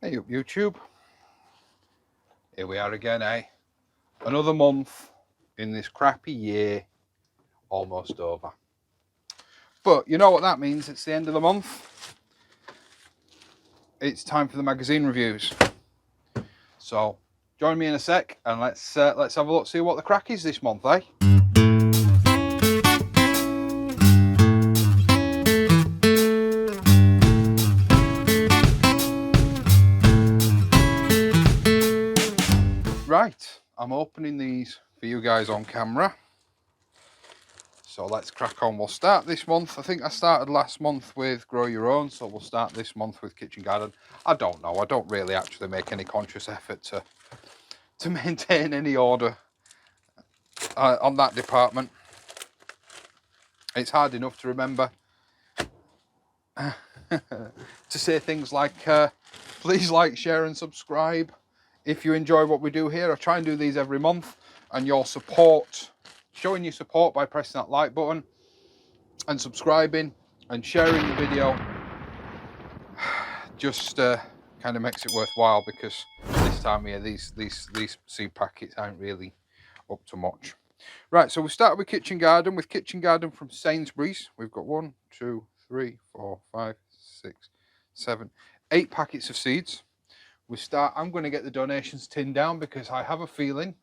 Hey up YouTube, here we are again, eh? Another month in this crappy year, almost over. But you know what that means, it's the end of the month. It's time for the magazine reviews. So join me in a sec and let's have a look, see what the crack is this month, eh? Right, I'm opening these for you guys on camera. So let's crack on. We'll start this month. I think I started last month with Grow Your Own, so we'll start this month with Kitchen Garden. I don't know. I don't really actually make any conscious effort to maintain any order on that department. It's hard enough to remember to say things like, please like, share and subscribe if you enjoy what we do here. I try and do these every month, and your support, showing your support by pressing that like button and subscribing and sharing the video just kind of makes it worthwhile, because this time of year these seed packets aren't really up to much. Right, so we started with Kitchen Garden from Sainsbury's. We've got 1, 2, 3, 4, 5, 6, 7, 8 packets of seeds. I'm going to get the donations tin down because I have a feeling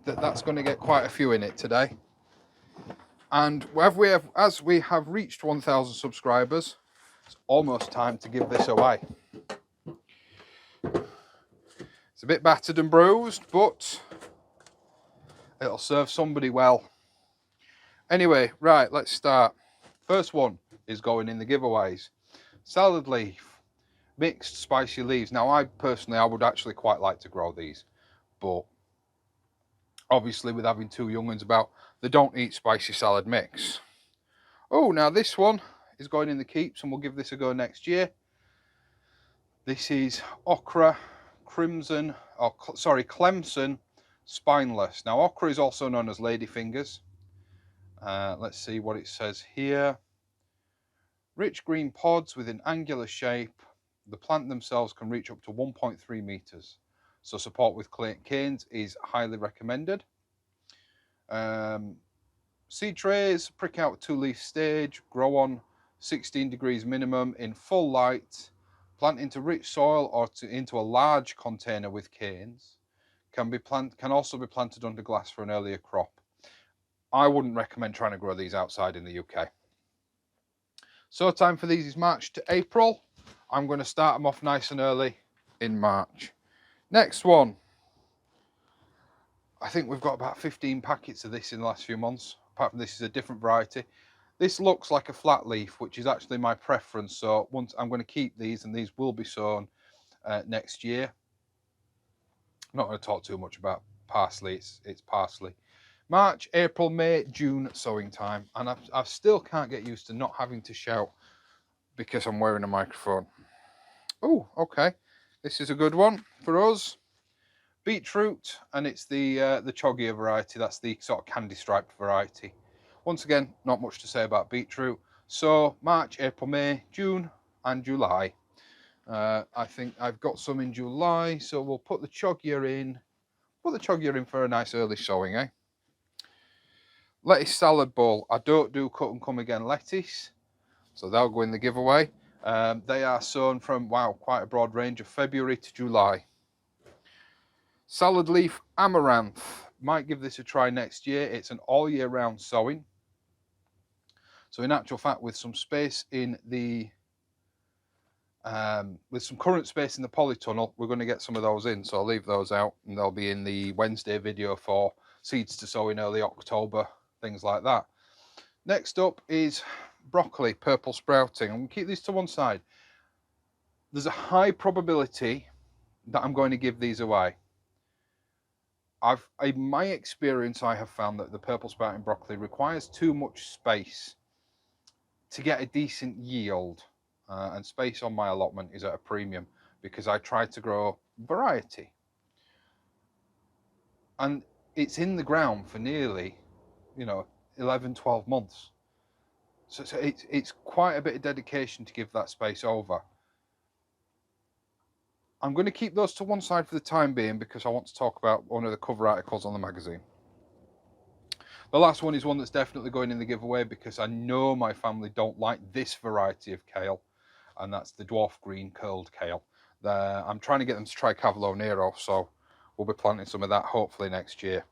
that's going to get quite a few in it today. And as we have reached 1,000 subscribers, it's almost time to give this away. It's a bit battered and bruised, but it'll serve somebody well. Anyway, right, let's start. First one is going in the giveaways. Salad leaf, mixed spicy leaves. Now, I would actually quite like to grow these, but obviously with having 2 young ones about, they don't eat spicy salad mix. Oh, now this one is going in the keeps, and we'll give this a go next year. This is okra, Clemson spineless. Now, okra is also known as ladyfingers. Let's see what it says here. Rich green pods with an angular shape. The plant themselves can reach up to 1.3 meters. So support with canes is highly recommended. Seed trays, prick out 2-leaf stage, grow on 16 degrees minimum in full light. Plant into rich soil or into a large container with canes. Can also be planted under glass for an earlier crop. I wouldn't recommend trying to grow these outside in the UK. So time for these is March to April. I'm going to start them off nice and early in March. Next one. I think we've got about 15 packets of this in the last few months. Apart from this is a different variety. This looks like a flat leaf, which is actually my preference. So once I'm going to keep these, and these will be sown next year. I'm not going to talk too much about parsley. It's parsley. March, April, May, June sowing time, and I still can't get used to not having to shout because I'm wearing a microphone. Oh, okay, this is a good one for us. Beetroot, and it's the choggier variety. That's the sort of candy striped variety. Once again, not much to say about beetroot. So March, April, May, June, and July. I think I've got some in July, so we'll put the choggier in. Put the choggier in for a nice early sowing, eh? Lettuce salad bowl. I don't do cut and come again lettuce, so they'll go in the giveaway. They are sown from, wow, quite a broad range of February to July. Salad leaf amaranth. Might give this a try next year. It's an all year round sowing. So in actual fact, with some space in the with some current space in the polytunnel, we're going to get some of those in. So I'll leave those out, and they'll be in the Wednesday video for seeds to sow in early October, things like that. Next up is broccoli, purple sprouting. I'm going to keep these to one side. There's a high probability that I'm going to give these away. In my experience, I have found that the purple sprouting broccoli requires too much space to get a decent yield, and space on my allotment is at a premium because I try to grow variety, and it's in the ground for nearly 11-12 months. So it's quite a bit of dedication to give that space over. I'm going to keep those to one side for the time being because I want to talk about one of the cover articles on the magazine. The last one is one that's definitely going in the giveaway because I know my family don't like this variety of kale, and that's the dwarf green curled kale. I'm trying to get them to try Cavolo Nero, so we'll be planting some of that hopefully next year.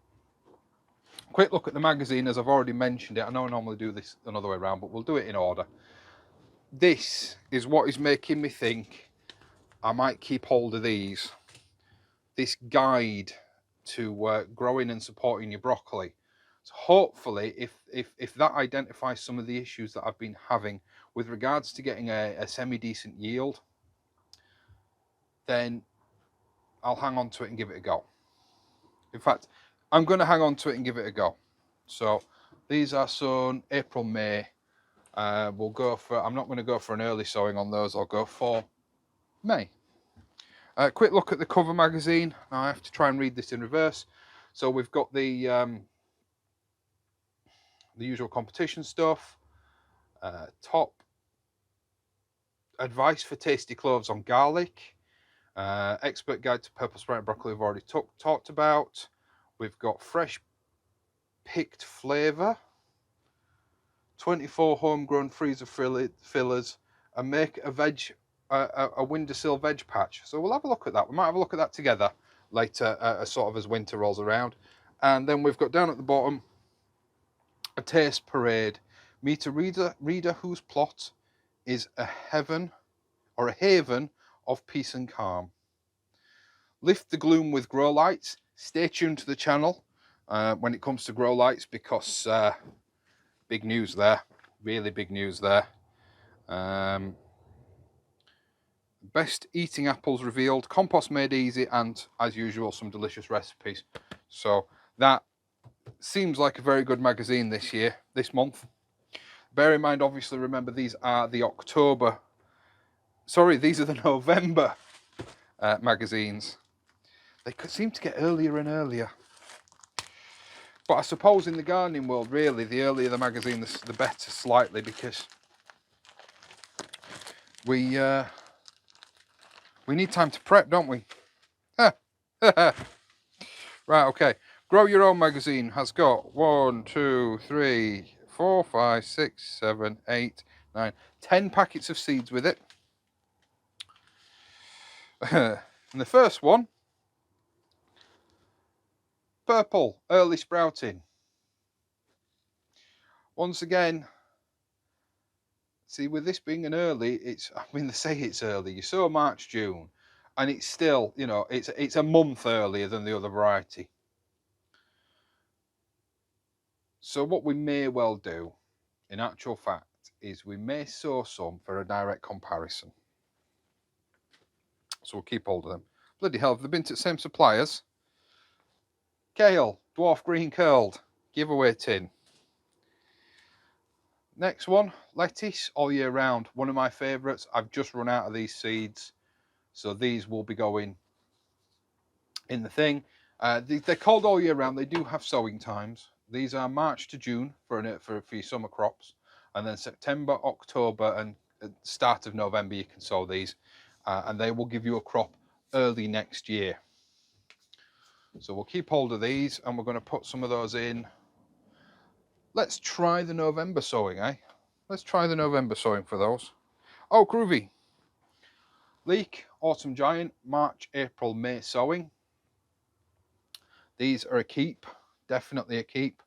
Quick look at the magazine, as I've already mentioned it. I know I normally do this another way around, but we'll do it in order. This is what is making me think I might keep hold of these. This guide to growing and supporting your broccoli. So hopefully, if that identifies some of the issues that I've been having with regards to getting a semi-decent yield, then I'll hang on to it and give it a go. In fact, I'm going to hang on to it and give it a go. So these are sown April, May. We'll go for, I'm not going to go for an early sowing on those, I'll go for May. Quick look at the cover magazine. Now I have to try and read this in reverse. So we've got the usual competition stuff, top advice for tasty cloves on garlic, expert guide to purple sprouted broccoli we've already talked about. We've got fresh picked flavour, 24 homegrown freezer fillers, and make a windowsill veg patch. So we'll have a look at that. We might have a look at that together later, sort of as winter rolls around. And then we've got down at the bottom a taste parade. Meet a reader whose plot is a heaven or a haven of peace and calm. Lift the gloom with grow lights. Stay tuned to the channel when it comes to grow lights, because big news there, really big news there. Best eating apples revealed, compost made easy, and as usual some delicious recipes. So that seems like a very good magazine this month. Bear in mind, obviously, remember these are the these are the November magazines. They could seem to get earlier and earlier. But I suppose in the gardening world, really, the earlier the magazine, the better slightly, because we need time to prep, don't we? Right, okay. Grow Your Own magazine has got 1, 2, 3, 4, 5, 6, 7, 8, 9, 10 packets of seeds with it. And the first one, purple, early sprouting. Once again, see, with this being an early, they say it's early. You sow March, June, and it's still, it's a month earlier than the other variety. So what we may well do, in actual fact, is we may sow some for a direct comparison. So we'll keep hold of them. Bloody hell, have they been to the same suppliers? Kale, dwarf green curled, giveaway tin. Next one, lettuce, all year round. One of my favourites. I've just run out of these seeds, so these will be going in the thing. They're called all year round. They do have sowing times. These are March to June for your summer crops, and then September, October, and start of November you can sow these, and they will give you a crop early next year. So we'll keep hold of these, and we're going to put some of those in. Let's try the November sowing, eh? Let's try the November sowing for those. Oh, groovy. Leek, Autumn Giant, March, April, May sowing. These are a keep, definitely a keep.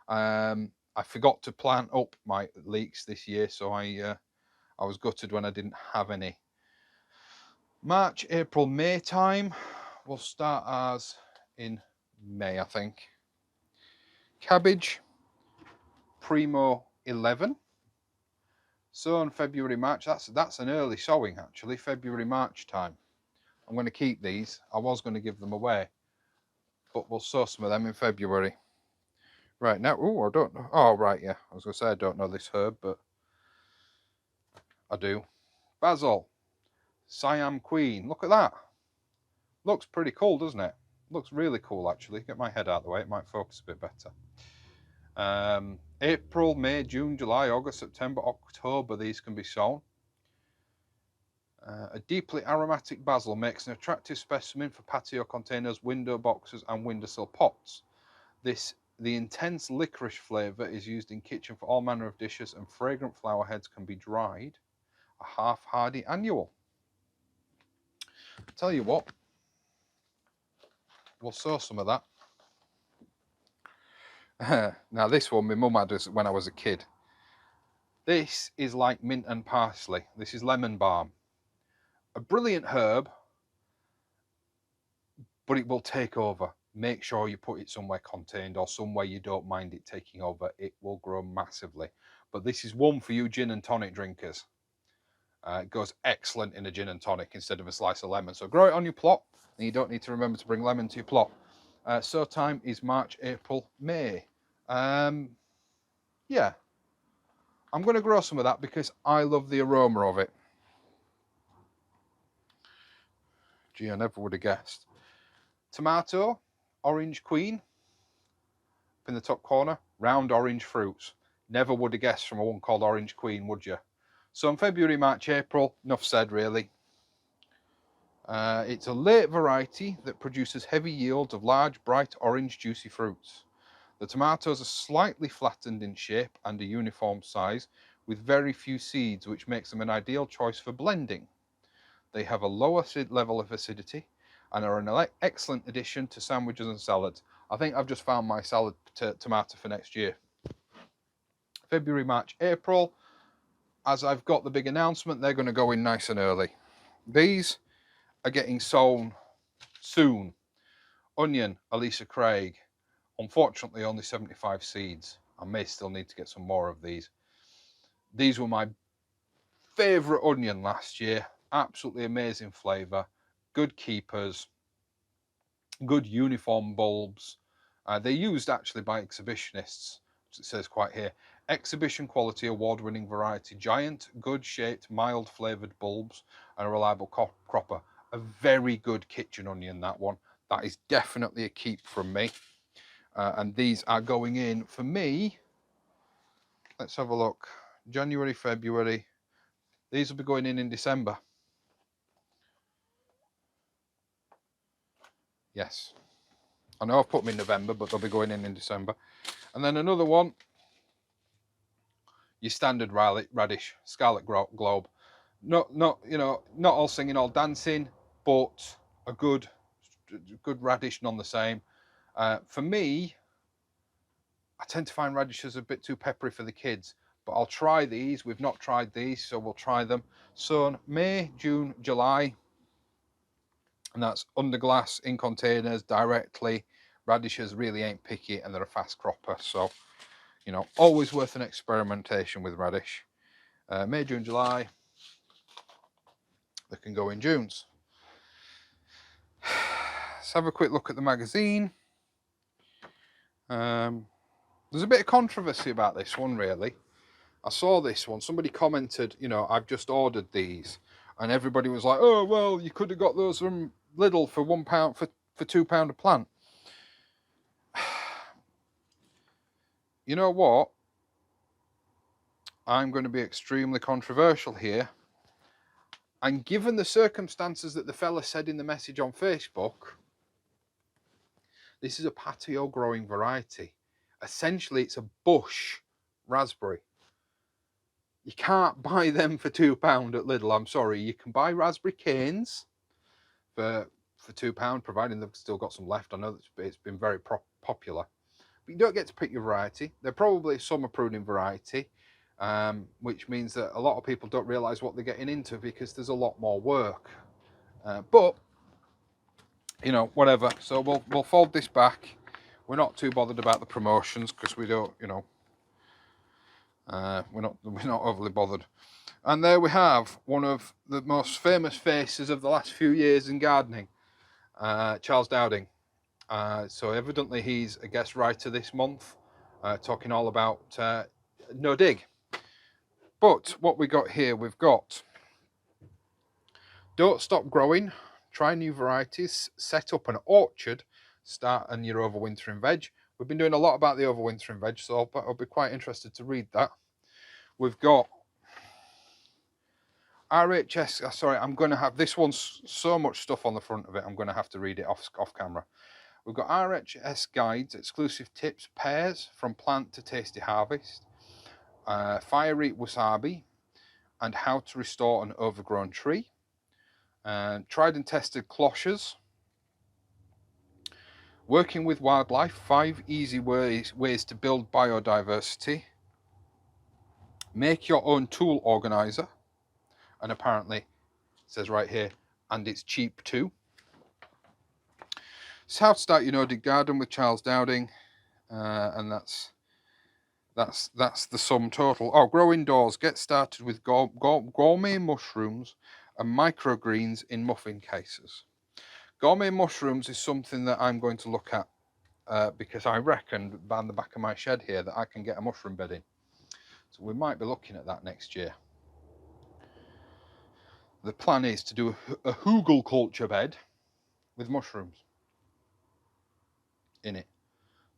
I forgot to plant up my leeks this year, so I was gutted when I didn't have any. March, April, May time. We'll start ours in May, I think. Cabbage, Primo 11. Sown February, March. That's an early sowing actually, February, March time. I'm going to keep these. I was going to give them away, but we'll sow some of them in February. Right now, oh, I don't know. Oh, right, yeah. I was going to say I don't know this herb, but I do. Basil, Siam Queen. Look at that. Looks pretty cool, doesn't it? Looks really cool, actually. Get my head out of the way. It might focus a bit better. April, May, June, July, August, September, October, these can be sown. A deeply aromatic basil makes an attractive specimen for patio containers, window boxes and windowsill pots. The intense licorice flavour is used in kitchen for all manner of dishes, and fragrant flower heads can be dried. A half-hardy annual. Tell you what, we'll sow some of that. Now this one my mum had when I was a kid. This is like mint and parsley. This is lemon balm. A brilliant herb, but it will take over. Make sure you put it somewhere contained or somewhere you don't mind it taking over. It will grow massively. But this is one for you gin and tonic drinkers. It goes excellent in a gin and tonic instead of a slice of lemon. So grow it on your plot, and you don't need to remember to bring lemon to your plot. Sow time is March, April, May. Yeah, I'm going to grow some of that because I love the aroma of it. Gee, I never would have guessed. Tomato, orange queen, up in the top corner, round orange fruits. Never would have guessed from a one called orange queen, would you? So in February, March, April, enough said really. It's a late variety that produces heavy yields of large, bright orange, juicy fruits. The tomatoes are slightly flattened in shape and a uniform size, with very few seeds, which makes them an ideal choice for blending. They have a lower level of acidity and are an excellent addition to sandwiches and salads. I think I've just found my salad tomato for next year. February, March, April. As I've got the big announcement, they're going to go in nice and early. These are getting sown soon. Onion, Elisa Craig. Unfortunately, only 75 seeds. I may still need to get some more of these. These were my favourite onion last year. Absolutely amazing flavour. Good keepers. Good uniform bulbs. They're used actually by exhibitionists. It says quite here. Exhibition quality award-winning variety. Giant, good shaped, mild flavoured bulbs and a reliable cropper. A very good kitchen onion, that one. That is definitely a keep from me. And these are going in for me. Let's have a look. January, February. These will be going in December. Yes. I know I've put them in November, but they'll be going in December. And then another one. Your standard radish, Scarlet Globe. Not all singing, all dancing, but a good radish, none the same. For me, I tend to find radishes a bit too peppery for the kids, but I'll try these. We've not tried these, so we'll try them. Sown May, June, July, and that's under glass in containers directly. Radishes really ain't picky, and they're a fast cropper, so always worth an experimentation with radish. May, June, July. They can go in Junes. Let's have a quick look at the magazine. There's a bit of controversy about this one, really. I saw this one. Somebody commented, I've just ordered these. And everybody was like, oh, well, you could have got those from Lidl for £1 for £2 a plant. You know what? I'm going to be extremely controversial here. And given the circumstances that the fella said in the message on Facebook, this is a patio growing variety. Essentially, it's a bush raspberry. You can't buy them for £2 at Lidl, I'm sorry. You can buy raspberry canes for £2, providing they've still got some left. I know that it's been very popular. But you don't get to pick your variety. They're probably a summer pruning variety, which means that a lot of people don't realise what they're getting into because there's a lot more work. But whatever. So we'll fold this back. We're not too bothered about the promotions because we don't, we're not overly bothered. And there we have one of the most famous faces of the last few years in gardening, Charles Dowding. So evidently he's a guest writer this month, talking all about no dig. But what we got here, we've got don't stop growing, try new varieties, set up an orchard, start on your overwintering veg. We've been doing a lot about the overwintering veg, so I'll be quite interested to read that. We've got RHS, sorry, I'm going to have, this one's so much stuff on the front of it, I'm going to have to read it off camera. We've got RHS guides, exclusive tips, pears from plant to tasty harvest, fire eat wasabi, and how to restore an overgrown tree, tried and tested cloches, working with wildlife, 5 easy ways to build biodiversity, make your own tool organizer, and apparently it says right here, and it's cheap too. It's how to start your no-dig garden with Charles Dowding, and that's the sum total. Oh, grow indoors, get started with gourmet mushrooms and microgreens in muffin cases. Gourmet mushrooms is something that I'm going to look at because I reckon behind the back of my shed here that I can get a mushroom bed in. So we might be looking at that next year. The plan is to do a hugel culture bed with mushrooms in it.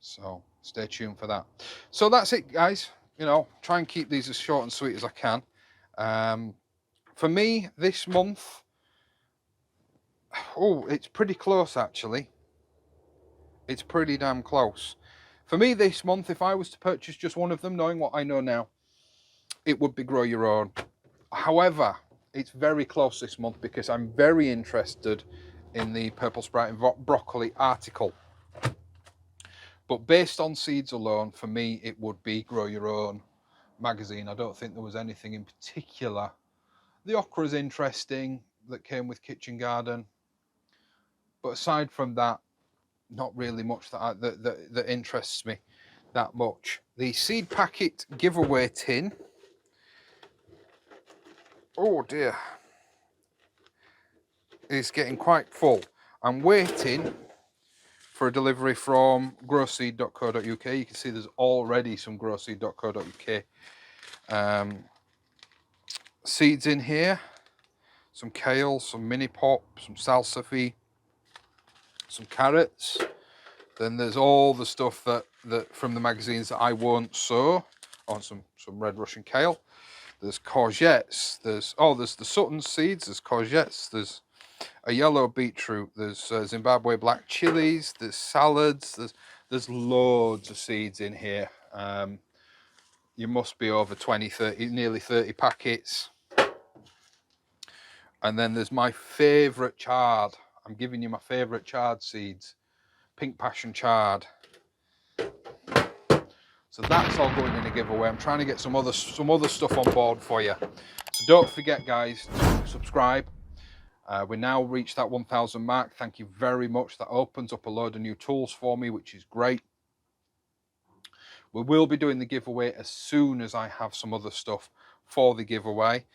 So stay tuned for that. So that's it, guys. You know, try and keep these as short and sweet as I can. For me, this month, oh, it's pretty close actually. It's pretty damn close. For me this month, if I was to purchase just one of them, knowing what I know now, it would be grow your own. However, it's very close this month because I'm very interested in the purple sprouting broccoli article. But based on seeds alone, for me, it would be Grow Your Own magazine. I don't think there was anything in particular. The okra is interesting that came with Kitchen Garden. But aside from that, not really much that interests me that much. The seed packet giveaway tin. Oh dear. Is getting quite full. I'm waiting for a delivery from growseed.co.uk. You can see there's already some growseed.co.uk seeds in here. Some kale, some mini pop, some salsify, some carrots. Then there's all the stuff that from the magazines that I won't sow. Oh, some red Russian kale. There's courgettes. There's the Sutton seeds. There's courgettes. There's a yellow beetroot. There's Zimbabwe black chilies. There's salads. There's loads of seeds in here. You must be over 20, 30, nearly 30 packets. And then there's my favourite chard. I'm giving you my favourite chard seeds. Pink Passion chard. So that's all going in a giveaway. I'm trying to get some other stuff on board for you. So don't forget, guys, to subscribe. We now reached that 1,000 mark. Thank you very much. That opens up a load of new tools for me, which is great. We will be doing the giveaway as soon as I have some other stuff for the giveaway.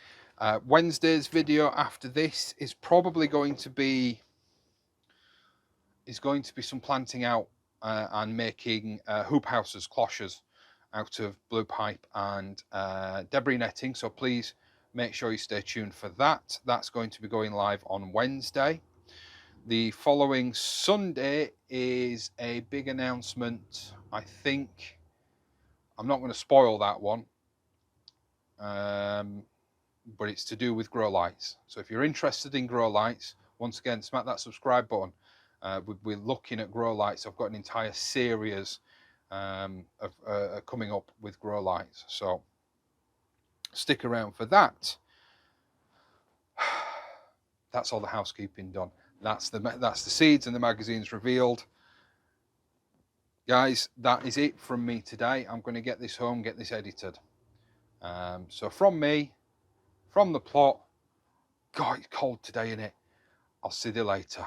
Wednesday's video after this is probably going to be some planting out and making hoop houses, cloches out of blue pipe and debris netting. So please make sure you stay tuned for that. That's going to be going live on Wednesday. The following Sunday is a big announcement. I think I'm not going to spoil that one, but it's to do with grow lights. So if you're interested in grow lights, once again, smack that subscribe button. We're looking at grow lights. I've got an entire series coming up with grow lights, so stick around for that. That's all the housekeeping done. That's the seeds and the magazines revealed. Guys, that is it from me today. I'm going to get this home, get this edited. So from me, from the plot, God, it's cold today, innit? I'll see you later.